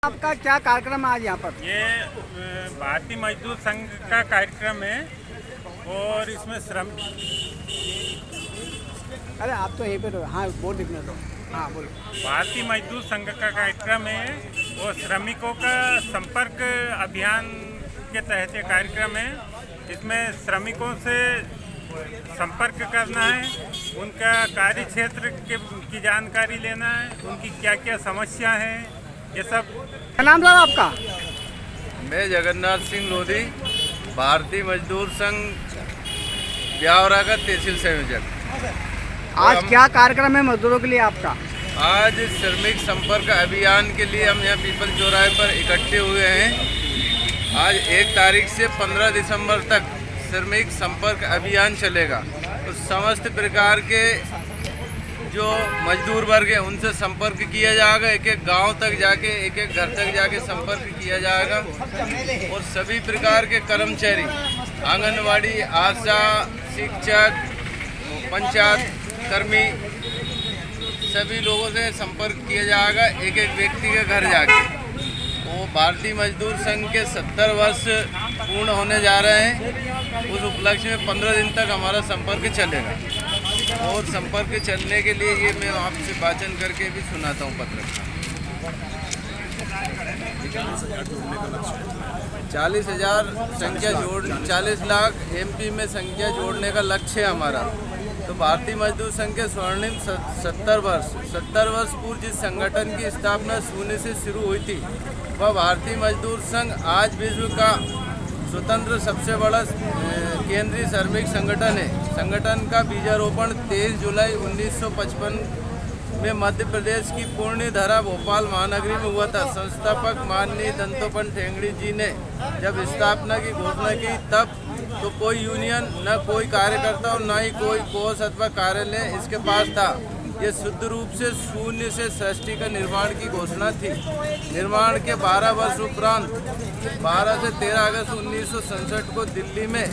आपका क्या कार्यक्रम है आज यहाँ पर? ये भारतीय मजदूर संघ का कार्यक्रम है और इसमें श्रम। अरे आप तो यहीं पे रहो। हाँ बोल लिखने दो। हाँ बोलो। भारतीय मजदूर संघ का कार्यक्रम है और श्रमिकों का संपर्क अभियान के तहत ये कार्यक्रम है। इसमें श्रमिकों से संपर्क करना है, उनका कार्य क्षेत्र की जानकारी लेना है, उनकी क्या क्या समस्या है, ये सब। क्या नाम था आपका? मैं जगन्नाथ सिंह लोधी, भारतीय मजदूर संघ ब्यावरा का तहसील संयोजक। आज क्या कार्यक्रम है मजदूरों के लिए आपका? आज श्रमिक संपर्क अभियान के लिए हम यहाँ पीपल चौराहे पर इकट्ठे हुए हैं। आज 1 तारीख से 15 दिसंबर तक श्रमिक संपर्क अभियान चलेगा। तो समस्त प्रकार के जो मजदूर वर्ग है उनसे संपर्क किया जाएगा। एक एक गांव तक जाके, एक एक घर तक जाके संपर्क किया जाएगा और सभी प्रकार के कर्मचारी, आंगनवाड़ी, आशा, शिक्षक, पंचायत कर्मी, सभी लोगों से संपर्क किया जाएगा एक एक व्यक्ति के घर जाके। वो भारतीय मजदूर संघ के 70 वर्ष पूर्ण होने जा रहे हैं। उस उपलक्ष्य में 15 दिन तक हमारा संपर्क चलेगा और संपर्क चलने के लिए ये मैं आपसे वाचन करके भी सुनाता हूँ पत्र। 40,000 संख्या 40 लाख MP में संख्या जोड़ने का लक्ष्य है हमारा। तो भारतीय मजदूर संघ के स्वर्णिम 70 वर्ष पूर्व जिस संगठन की स्थापना शून्य से शुरू हुई थी, वह भारतीय मजदूर संघ आज विश्व का स्वतंत्र सबसे बड़ा केंद्रीय श्रमिक संगठन है। संगठन का बीजारोपण 23 जुलाई 1955 में मध्य प्रदेश की पूर्णिधरा भोपाल महानगरी में हुआ था। संस्थापक माननीय दंतोपंत ठेंगड़ी जी ने जब स्थापना की घोषणा की तब तो कोई यूनियन, न कोई कार्यकर्ता और न ही कोई कोष अथवा कार्यालय इसके पास था। ये शुद्ध रूप से शून्य से सृष्टि का निर्माण की घोषणा थी। निर्माण के 12 वर्ष उपरांत 12 से 13 अगस्त 1967 को दिल्ली में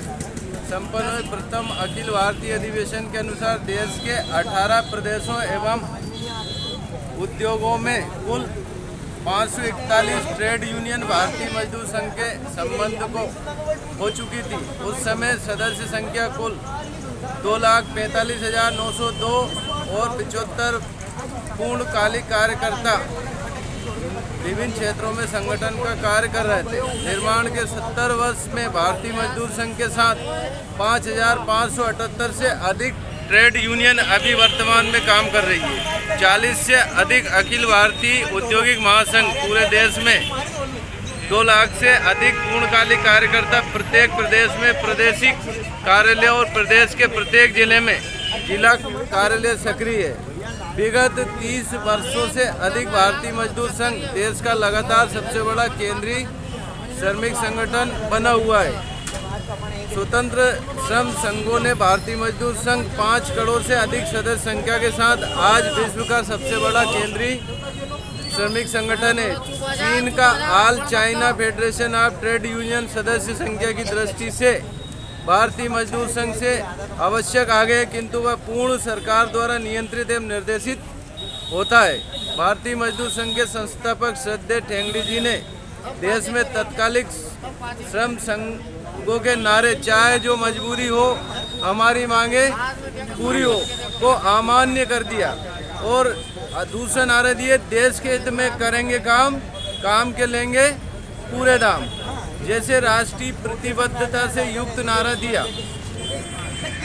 संपन्न हुए प्रथम अखिल भारतीय अधिवेशन के अनुसार देश के 18 प्रदेशों एवं उद्योगों में कुल 541 ट्रेड यूनियन भारतीय मजदूर संघ के संबंध को हो चुकी थी। उस समय सदस्य संख्या कुल 2,45,902 और 75 पूर्णकालिक कार्यकर्ता विभिन्न क्षेत्रों में संगठन का कार्य कर रहे थे। निर्माण के 70 वर्ष में भारतीय मजदूर संघ के साथ 5,578 से अधिक ट्रेड यूनियन अभी वर्तमान में काम कर रही है। 40 से अधिक अखिल भारतीय औद्योगिक महासंघ पूरे देश में, 2 लाख से अधिक पूर्णकालिक कार्यकर्ता प्रत्येक प्रदेश में प्रादेशिक कार्यालय और प्रदेश के प्रत्येक जिले में जिला कार्यालय सक्रिय है। विगत 30 वर्षों से अधिक भारतीय मजदूर संघ देश का लगातार सबसे बड़ा केंद्रीय श्रमिक संगठन बना हुआ है। स्वतंत्र श्रम संघों ने भारतीय मजदूर संघ 5 करोड़ से अधिक सदस्य संख्या के साथ आज विश्व का सबसे बड़ा केंद्रीय श्रमिक संगठन है। चीन का all China federation of trade union सदस्य संख्या की दृष्टि से भारतीय मजदूर संघ से आवश्यक आगे है, किंतु वह पूर्ण सरकार द्वारा नियंत्रित एवं निर्देशित होता है। भारतीय मजदूर संघ के संस्थापक श्रद्धेय ठेंगड़ी जी ने देश में तत्कालिक श्रम संघों के नारे चाहे जो मजबूरी हो हमारी मांगे पूरी हो को अमान्य कर दिया और दूसरा नारा दिए देश के हित में करेंगे काम, काम के लेंगे पूरे दाम जैसे राष्ट्रीय प्रतिबद्धता से युक्त नारा दिया।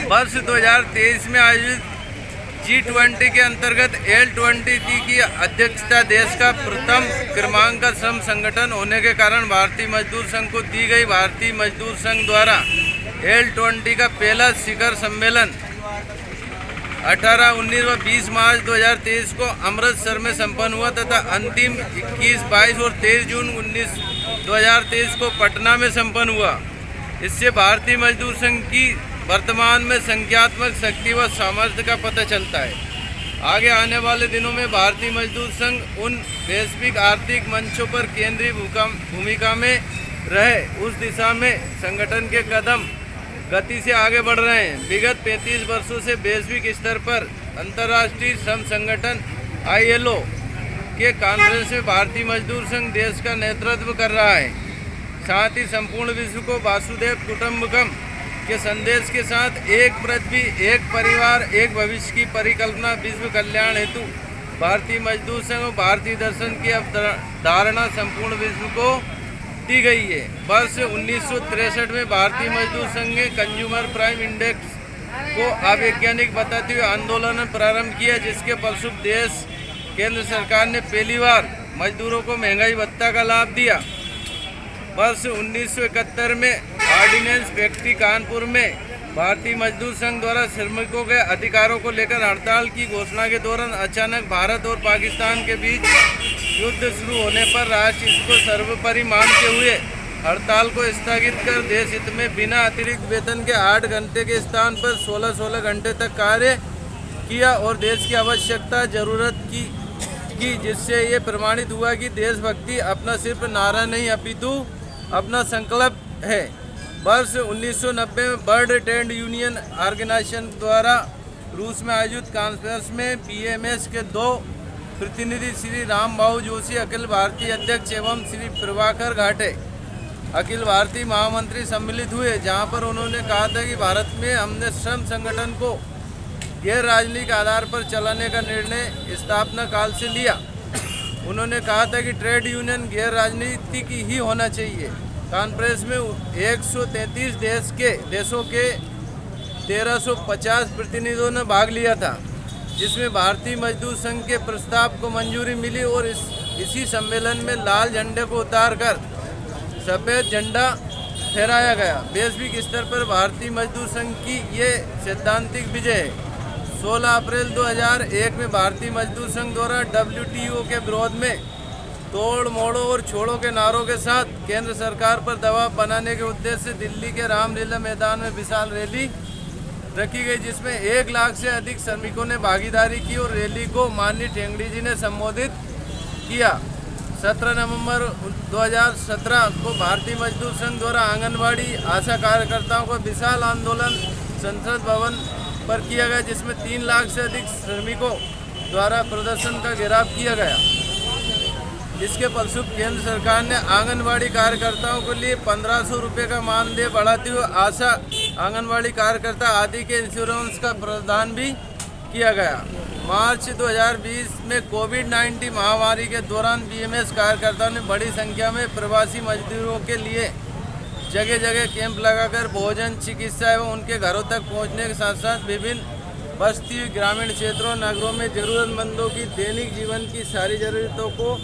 वर्ष 2023 में आयोजित G20 के अंतर्गत L20 की अध्यक्षता देश का प्रथम क्रमांक का श्रम संगठन होने के कारण भारतीय मजदूर संघ को दी गई। भारतीय मजदूर संघ द्वारा L20 का पहला शिखर सम्मेलन 18, 19 व 20 मार्च 2023 को अमृतसर में संपन्न हुआ तथा अंतिम 21, 22 और 23 जून 2023 को पटना में संपन्न हुआ। इससे भारतीय मजदूर संघ की वर्तमान में संख्यात्मक शक्ति व सामर्थ्य का पता चलता है। आगे आने वाले दिनों में भारतीय मजदूर संघ उन वैश्विक आर्थिक मंचों पर केंद्रीय भूमिका में रहे, उस दिशा में संगठन के कदम गति से आगे बढ़ रहे हैं। विगत 35 वर्षों से वैश्विक स्तर पर अंतर्राष्ट्रीय श्रम संगठन ILO के कॉन्फ्रेंस में भारतीय मजदूर संघ देश का नेतृत्व कर रहा है। साथ ही संपूर्ण विश्व को वासुदेव कुटुंबकम के संदेश के साथ एक पृथ्वी, एक परिवार, एक भविष्य की परिकल्पना विश्व कल्याण हेतु भारतीय मजदूर संघ और भारतीय दर्शन की अवधारणा संपूर्ण विश्व को दी गई है। वर्ष 1963 में भारतीय मजदूर संघ ने कंज्यूमर प्राइस इंडेक्स को अवैज्ञानिक बताते हुए आंदोलन प्रारंभ किया, जिसके फलस्वरूप देश केंद्र सरकार ने पहली बार मजदूरों को महंगाई भत्ता का लाभ दिया। वर्ष 1971 में ऑर्डिनेंस फैक्ट्री कानपुर में भारतीय मजदूर संघ द्वारा श्रमिकों के अधिकारों को लेकर हड़ताल की घोषणा के दौरान अचानक भारत और पाकिस्तान के बीच युद्ध शुरू होने पर राष्ट्र इसको सर्वोपरि मानते हुए हड़ताल को स्थगित कर देश हित में बिना अतिरिक्त वेतन के 8 घंटे के स्थान पर 16 घंटे तक कार्य किया और देश की आवश्यकता जरूरत की जिससे ये प्रमाणित हुआ कि देशभक्ति अपना सिर्फ नारा नहीं अपितु अपना संकल्प है। वर्ष 1990 में वर्ल्ड ट्रेड यूनियन ऑर्गेनाइजेशन द्वारा रूस में आयोजित कॉन्फ्रेंस में बीएमएस के 2 प्रतिनिधि श्री रामबाबू जोशी अखिल भारतीय अध्यक्ष एवं श्री प्रभाकर घाटे अखिल भारतीय महामंत्री सम्मिलित हुए, जहां पर उन्होंने कहा था कि भारत में हमने श्रम संगठन को गैर राजनीतिक आधार पर चलाने का निर्णय स्थापना काल से लिया। उन्होंने कहा था कि ट्रेड यूनियन गैर राजनीतिक ही होना चाहिए। कॉन्फ्रेंस में 133 देशों के 1350 प्रतिनिधियों ने भाग लिया था, जिसमें भारतीय मजदूर संघ के प्रस्ताव को मंजूरी मिली और इसी सम्मेलन में लाल झंडे को उतारकर सफ़ेद झंडा फहराया गया। वैश्विक स्तर पर भारतीय मजदूर संघ की ये सैद्धांतिक विजय है। 16 अप्रैल 2001 में भारतीय मजदूर संघ द्वारा WTO के विरोध में तोड़ मोड़ो और छोड़ो के नारों के साथ केंद्र सरकार पर दबाव बनाने के उद्देश्य से दिल्ली के रामलीला मैदान में विशाल रैली रखी गई, जिसमें 1 लाख से अधिक श्रमिकों ने भागीदारी की और रैली को माननीय ठेंगड़ी जी ने संबोधित किया। 17 नवंबर 2017 को भारतीय मजदूर संघ द्वारा आंगनबाड़ी आशा कार्यकर्ताओं को विशाल आंदोलन संसद भवन पर किया गया, जिसमें 3 लाख से अधिक श्रमिकों द्वारा प्रदर्शन का घेराव किया गया। इसके फलस्वरूप केंद्र सरकार ने आंगनबाड़ी कार्यकर्ताओं के लिए 1500 रुपये का मानदेय बढ़ाते हुए आशा आंगनबाड़ी कार्यकर्ता आदि के इंश्योरेंस का प्रावधान भी किया गया। मार्च 2020 में कोविड-19 महामारी के दौरान बीएमएस कार्यकर्ताओं ने बड़ी संख्या में प्रवासी मजदूरों के लिए जगह जगह कैंप लगाकर भोजन, चिकित्सा एवं उनके घरों तक पहुंचने के साथ साथ विभिन्न बस्ती, ग्रामीण क्षेत्रों, नगरों में जरूरतमंदों की दैनिक जीवन की सारी जरूरतों को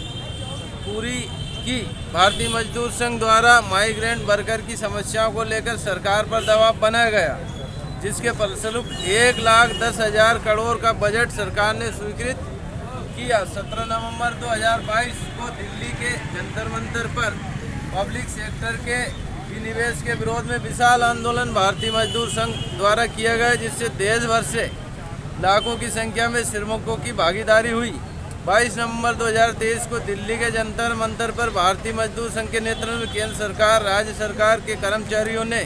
पूरी की। भारतीय मजदूर संघ द्वारा माइग्रेंट वर्कर की समस्याओं को लेकर सरकार पर दबाव बनाया गया, जिसके फलस्वरूप 1,10,000 करोड़ का बजट सरकार ने स्वीकृत किया। 17 नवंबर 2022 को दिल्ली के जंतर मंतर पर पब्लिक सेक्टर के विनिवेश के विरोध में विशाल आंदोलन भारतीय मजदूर संघ द्वारा किया गया, जिससे देश भर से लाखों की संख्या में श्रमिकों की भागीदारी हुई। 22 नवंबर 2023 को दिल्ली के जंतर मंतर पर भारतीय मजदूर संघ के नेतृत्व में केंद्र सरकार, राज्य सरकार के कर्मचारियों ने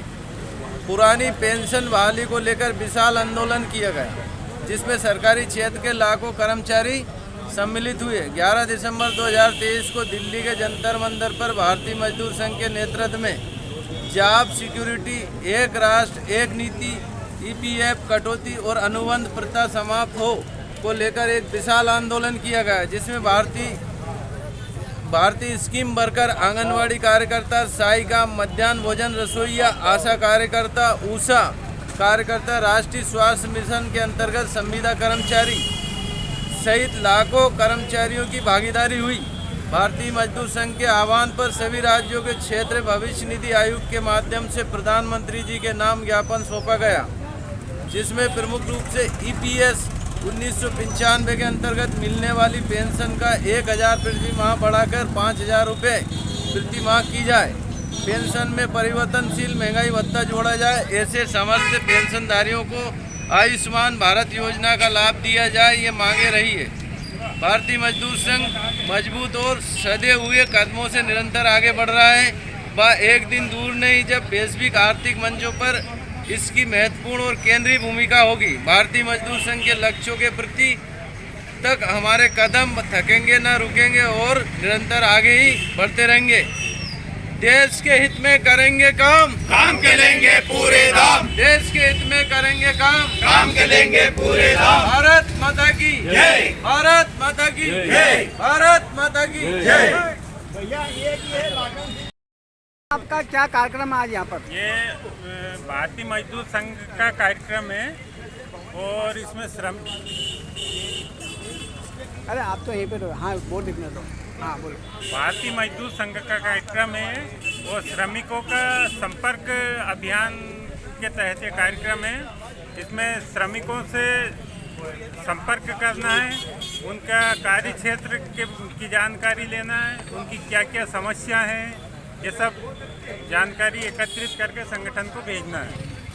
पुरानी पेंशन बहाली को लेकर विशाल आंदोलन किया गया, जिसमें सरकारी क्षेत्र के लाखों कर्मचारी सम्मिलित हुए। 11 दिसंबर 2023 को दिल्ली के जंतर मंतर पर भारतीय मजदूर संघ के नेतृत्व में जॉब सिक्योरिटी, एक राष्ट्र एक नीति, EPF कटौती और अनुबंध प्रथा समाप्त हो को लेकर एक विशाल आंदोलन किया गया, जिसमें भारतीय स्कीम वर्कर, आंगनवाड़ी कार्यकर्ता, सहायिका, मध्याह्न भोजन रसोइया, आशा कार्यकर्ता, ऊषा कार्यकर्ता, राष्ट्रीय स्वास्थ्य मिशन के अंतर्गत संविदा कर्मचारी सहित लाखों कर्मचारियों की भागीदारी हुई। भारतीय मजदूर संघ के आह्वान पर सभी राज्यों के क्षेत्र भविष्य निधि आयोग के माध्यम से प्रधानमंत्री जी के नाम ज्ञापन सौंपा गया, जिसमें प्रमुख रूप से EPS 1995 के अंतर्गत मिलने वाली पेंशन का 1,000 प्रति माह बढ़ाकर 5,000 रुपये प्रति माह की जाए। पेंशन में परिवर्तनशील महंगाई भत्ता जोड़ा जाए। ऐसे समस्त पेंशनधारियों को आयुष्मान भारत योजना का लाभ दिया जाए, ये मांगे रही है। भारतीय मजदूर संघ मजबूत और सधे हुए कदमों से निरंतर आगे बढ़ रहा है। वह एक दिन दूर नहीं जब वैश्विक आर्थिक मंचों पर इसकी महत्वपूर्ण और केंद्रीय भूमिका होगी। भारतीय मजदूर संघ के लक्ष्यों के प्रति तक हमारे कदम थकेंगे ना रुकेंगे और निरंतर आगे ही बढ़ते रहेंगे। देश के हित में करेंगे काम के लेंगे पूरे दाम, देश के हित में करेंगे काम के लेंगे पूरे दाम। भारत माता की जय, भारत माता की जय, भारत माता की जय। आपका क्या कार्यक्रम है आज यहाँ पर? ये भारतीय मजदूर संघ का कार्यक्रम है और इसमें श्रम अरे आप तो यहीं पे रहो, हाँ बोर्ड दिखने दो, हाँ बोलो। भारतीय मजदूर संघ का कार्यक्रम है और श्रमिकों का संपर्क अभियान के तहत ये कार्यक्रम है। इसमें श्रमिकों से संपर्क करना है, उनका कार्य क्षेत्र की जानकारी लेना है, उनकी क्या क्या समस्या है, ये सब जानकारी एकत्रित करके संगठन को भेजना है।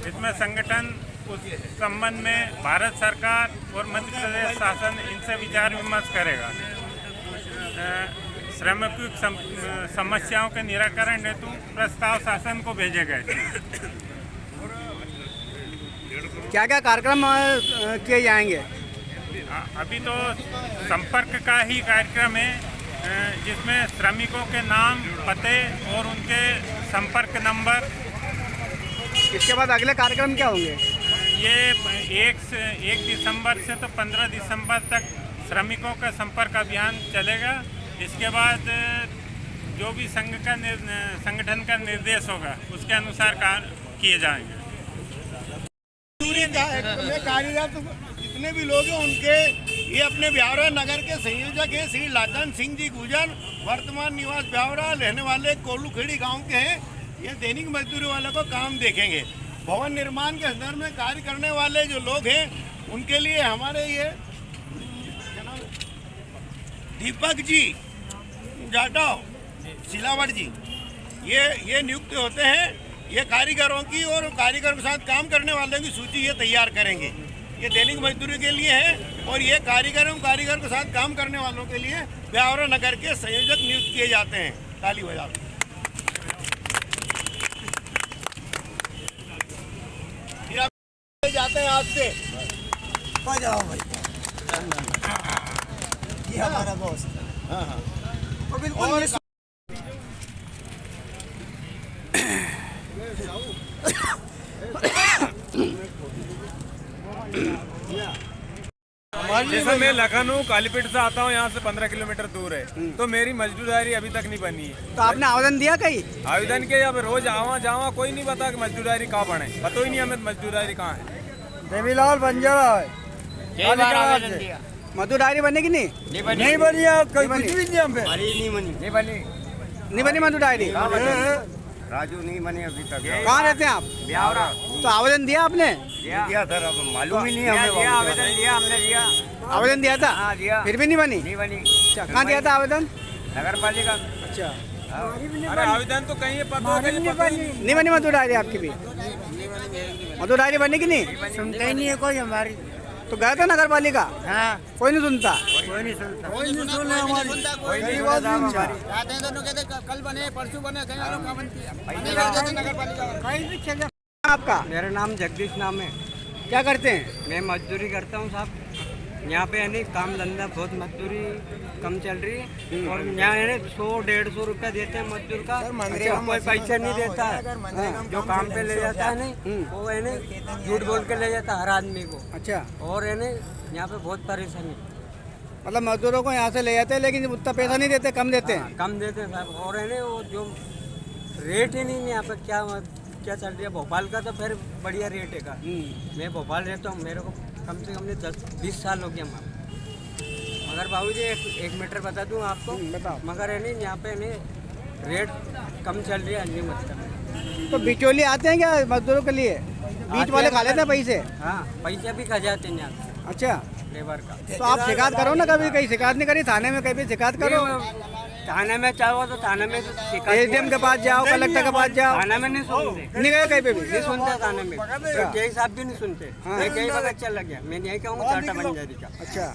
इसमें संगठन उस संबंध में भारत सरकार और मध्य प्रदेश शासन इनसे विचार विमर्श करेगा। श्रमिकों की समस्याओं के निराकरण हेतु प्रस्ताव शासन को भेजेगा। क्या क्या कार्यक्रम किए जाएंगे? अभी तो संपर्क का ही कार्यक्रम है, जिसमें श्रमिकों के नाम, पते और उनके संपर्क नंबर। इसके बाद अगले कार्यक्रम क्या होंगे? ये 1 दिसंबर से तो 15 दिसंबर तक श्रमिकों का संपर्क अभियान चलेगा। इसके बाद जो भी संगठन का निर्देश होगा उसके अनुसार कार्य किए जाएंगे। में कार्यरत जितने भी लोग हैं उनके ये अपने ब्यावरा नगर के संयोजक हैं श्री लाचन सिंह जी गुजर, वर्तमान निवास ब्यावरा, रहने वाले कोलूखेड़ी गांव के हैं। ये दैनिक मजदूरी वालों को काम देखेंगे। भवन निर्माण के संदर्भ में कार्य करने वाले जो लोग हैं उनके लिए हमारे ये दीपक जी जाटव, सिलावट जी, ये नियुक्त होते हैं। ये कारीगरों की और कारीगरों के साथ काम करने वालों की सूची ये तैयार करेंगे। ये दैनिक मजदूरी के लिए है और ये कारीगर के साथ काम करने वालों के लिए ब्यावरा नगर के संयोजक नियुक्त किए जाते हैं। ताली बजाओ। फिर आप जाते हैं आज से बजाओ भाई, ये हमारा बॉस। हाँ हाँ और बिल्कुल जैसे मैं लखनऊ कालीपेट से आता हूँ, यहाँ से 15 किलोमीटर दूर है, तो मेरी मजदूरी अभी तक नहीं बनी है। तो आपने आवेदन दिया कहीं? आवेदन के अब रोज आवा जावा, कोई नहीं पता कि मजदूरी कहाँ बने, पता ही नहीं हमें मजदूरी कहाँ है। देवीलाल बंजारा है, मजदूरी बनेगी नहीं? नहीं बनी नहीं बनी मजदूरी। राजू नहीं बने अभी तक। कहाँ रहते हैं आप? ब्यावरा तो आवेदन दिया आपने? दिया सर, अब मालूम ही नहीं हमें। आवेदन दिया था? हाँ, दिया। फिर भी नहीं बनी? नहीं बनी। अच्छा, कहाँ दिया था आवेदन? नगर पालिका। अच्छा, अरे आवेदन तो कहीं पता नहीं बनी मजदूरी आपकी भी? मजदूरी बनी कि नहीं? सुनते ही नहीं है कोई हमारी। तो गए थे नगर पालिका? हाँ, कोई नहीं सुनता। कोई नहीं सुनता। कल बने परसों बने आपका मेरा नाम जगदीश नाम है। क्या करते हैं? मैं मजदूरी करता हूँ साहब। यहाँ पे है नहीं काम धंधा, बहुत मजदूरी कम चल रही है और यहाँ है 100-150 रुपया देते हैं मजदूर का। अच्छा, कोई पैसा नहीं देता है। जो काम पे ले जाता है नहीं वो है नहीं झूठ बोल के ले जाता है हर आदमी को। अच्छा, और है नहीं यहाँ पे बहुत परेशानी, मतलब मजदूरों को यहाँ से ले जाते हैं लेकिन उतना पैसा नहीं देते, कम देते हैं। कम देते हैं साहब। और है नहीं वो जो रेट ही नहीं है यहाँ पे, क्या चल रही है। भोपाल का तो फिर बढ़िया रेट है का। मैं भोपाल रहता हूँ, मेरे को कम से कम 10-20 साल हो गया वहाँ। मगर बाबूजी एक मीटर बता दूँ आपको, बताओ। मगर है नहीं यहाँ पे नहीं रेट कम चल रही है अन्य मतलब। तो बिचौली आते हैं क्या मजदूरों के लिए? बीच वाले खा लेते हैं पैसे? हाँ, पैसा भी खा जाते हैं यहाँ अच्छा, लेबर का। तो आप शिकायत करो ना, कभी कहीं शिकायत नहीं करी? थाने में कभी शिकायत करो? थाने में चाहो तो थाने में तो शिकायत, एसडीएम के पास जाओ, कलेक्टर के पास जाओ। थाने में नहीं सुनते, नहीं गए कहीं पे भी? नहीं सुनते थाने में। जय साहब भी नहीं सुनते। मैं कई बार अच्छा लग गया, मैं यही कहूँगा टाटा बंजारी का। अच्छा,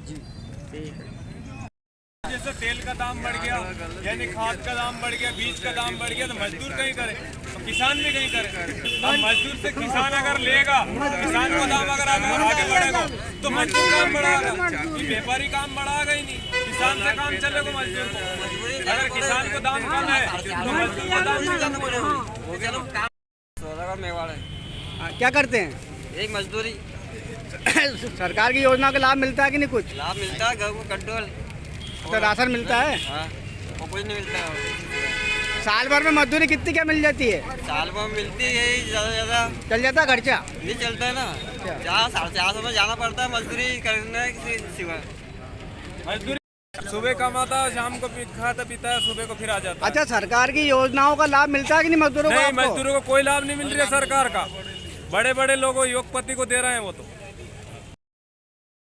जी ठीक है। जैसे तेल का दाम बढ़ गया, यानी खाद का दाम बढ़ गया, बीज का दाम बढ़ गया, तो मजदूर कहीं करे, तो किसान भी कहीं करे। अब मजदूर से किसान अगर लेगा, किसान का दाम अगर आगे बढ़ेगा तो मजदूर काम बढ़ाएगा। ये व्यापारी काम बढ़ाएगा ही नहीं, किसान से काम चलेगा मजदूर को। अगर किसान को दाम कम है तो मजदूर को दाम नहीं देना पड़ेगा। मेवाड़ है, क्या करते हैं? एक मजदूरी सरकार की योजना का लाभ मिलता है कि नहीं कुछ? लाभ मिलता है, घर को कंट्रोल तो राशन मिलता है? हाँ, और कुछ नहीं मिलता है। साल भर में मजदूरी कितनी क्या मिल जाती है? साल भर मिलती है ज़्यादा से ज़्यादा, चल जाता है खर्चा? नहीं चलता है ना। 450 में जाना पड़ता है मजदूरी करने के सिवा। मजदूरी सुबह कमाता है, शाम को खाता पीता है, सुबह को फिर आ जाता है। अच्छा, सरकार की योजनाओं का लाभ मिलता है कि नहीं मजदूरों को? नहीं, आपको? मजदूरों को कोई लाभ नहीं मिल रहा है सरकार का। बड़े बड़े लोगों, योगपति को दे रहे हैं वो तो।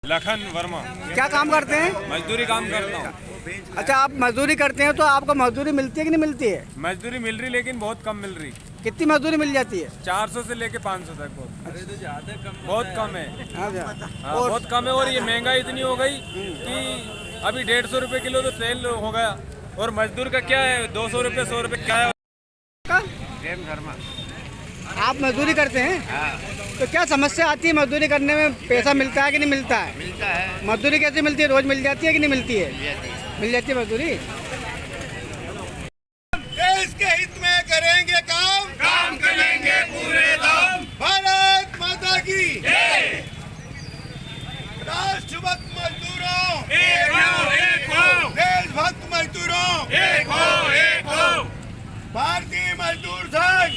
लखन वर्मा। क्या काम करते हैं? मजदूरी काम करता हूँ। अच्छा, आप मजदूरी करते हैं तो आपको मजदूरी मिलती है कि नहीं मिलती है? मजदूरी मिल रही, लेकिन बहुत कम मिल रही। कितनी मजदूरी मिल जाती है? 400 से लेके 500 तक बहुत कम है। अच्छा। हाँ, बहुत कम है। और ये महंगाई इतनी हो गई कि अभी 150 रुपए किलो तो तेल हो गया, और मजदूर का क्या है 200 रुपये 100 रुपये क्या है। प्रेम शर्मा। आप मजदूरी करते हैं तो क्या समस्या आती है मजदूरी करने में? पैसा मिलता है कि नहीं मिलता है? मिलता है। मजदूरी कैसे मिलती है? रोज मिल जाती है कि नहीं मिलती है? मिल जाती है मजदूरी। देश के हित में करेंगे काम, काम करेंगे पूरे दाम। भारत माता की जय। राष्ट्रभक्त मजदूरों एक हो, देशभक्त मजदूरों एक हो। भारतीय मजदूर संघ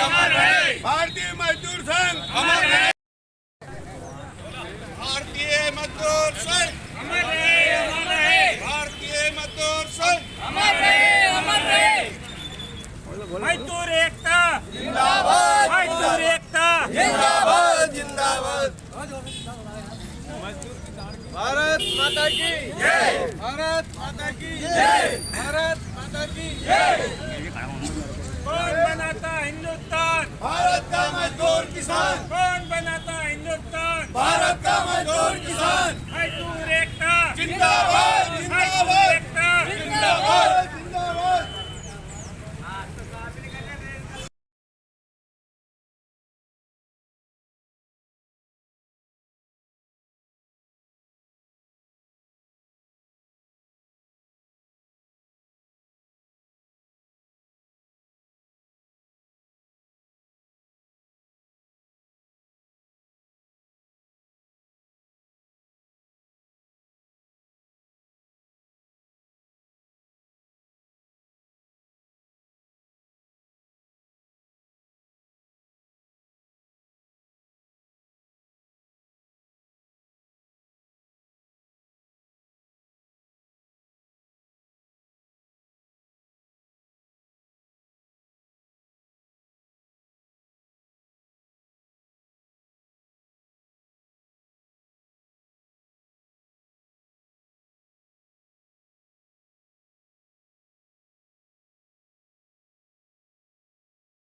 अमर है, भारतीय मजदूर संघ अमर है, भारतीय मजदूर संघ अमर है, भारतीय मजदूर संघ अमर है। मजदूर एकता जिंदाबाद, मजदूर एकता जिंदाबाद, जिंदाबाद। भारत माता की जय, भारत माता की जय, भारत